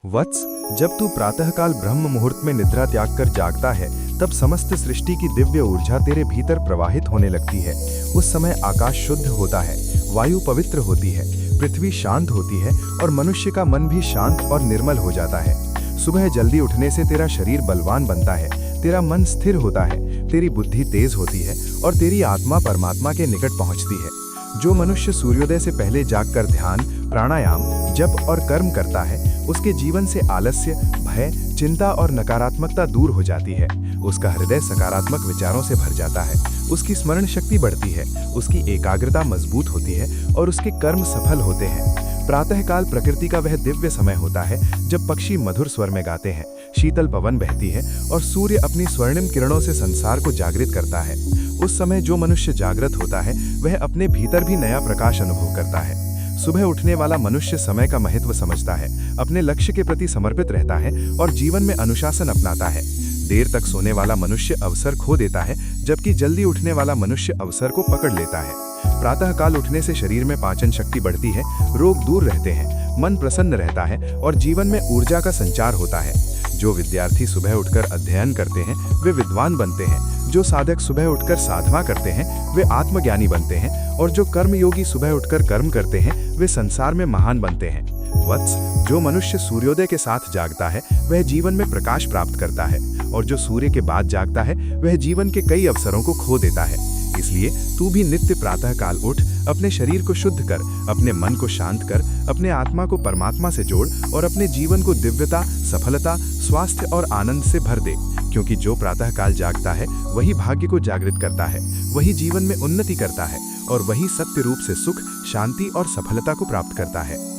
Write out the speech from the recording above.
वत्स, जब तू प्रातःकाल ब्रह्म मुहूर्त में निद्रा त्याग कर जागता है, तब समस्त सृष्टि की दिव्य ऊर्जा तेरे भीतर प्रवाहित होने लगती है। उस समय आकाश शुद्ध होता है, वायु पवित्र होती है, पृथ्वी शांत होती है और मनुष्य का मन भी शांत और निर्मल हो जाता है। सुबह जल्दी उठने से तेरा शरीर बलवान बनता है, तेरा मन स्थिर होता है, तेरी बुद्धि तेज होती है और तेरी आत्मा परमात्मा के निकट पहुंचती है। जो मनुष्य सूर्योदय से पहले जागकर ध्यान, प्राणायाम, जप और कर्म करता है, उसके जीवन से आलस्य, भय, चिंता और नकारात्मकता दूर हो जाती है। उसका हृदय सकारात्मक विचारों से भर जाता है, उसकी स्मरण शक्ति बढ़ती है, उसकी एकाग्रता मजबूत होती है और उसके कर्म सफल होते हैं। प्रातःकाल प्रकृति का वह दिव्य समय होता है जब पक्षी मधुर स्वर में गाते हैं, शीतल पवन बहती है और सूर्य अपनी स्वर्णिम किरणों से संसार को जागृत करता है। उस समय जो मनुष्य जागृत होता है, वह अपने भीतर भी नया प्रकाश अनुभव करता है। सुबह उठने वाला मनुष्य समय का महत्व समझता है, अपने लक्ष्य के प्रति समर्पित रहता है और जीवन में अनुशासन अपनाता है। देर तक सोने वाला मनुष्य अवसर खो देता है, जबकि जल्दी उठने वाला मनुष्य अवसर को पकड़ लेता है। प्रातःकाल उठने से शरीर में पाचन शक्ति बढ़ती है, रोग दूर रहते हैं, मन प्रसन्न रहता है और जीवन में ऊर्जा का संचार होता है। जो विद्यार्थी सुबह उठकर अध्ययन करते हैं, वे विद्वान बनते हैं। जो साधक सुबह उठकर साधना करते हैं, वे आत्मज्ञानी बनते हैं और जो कर्मयोगी सुबह उठकर कर्म करते हैं, वे संसार में महान बनते हैं। वत्स, जो मनुष्य सूर्योदय के साथ जागता है, वह जीवन में प्रकाश प्राप्त करता है और जो सूर्य के बाद जागता है, वह जीवन के कई अवसरों को खो देता है। इसलिए तू भी नित्य प्रातःकाल उठ, अपने शरीर को शुद्ध कर, अपने मन को शांत कर, अपने आत्मा को परमात्मा से जोड़ और अपने जीवन को दिव्यता, सफलता, स्वास्थ्य और आनंद से भर दे। क्योंकि जो प्रातःकाल जागता है, वही भाग्य को जागृत करता है, वही जीवन में उन्नति करता है और वही सत्य रूप से सुख, शांति और सफलता को प्राप्त करता है।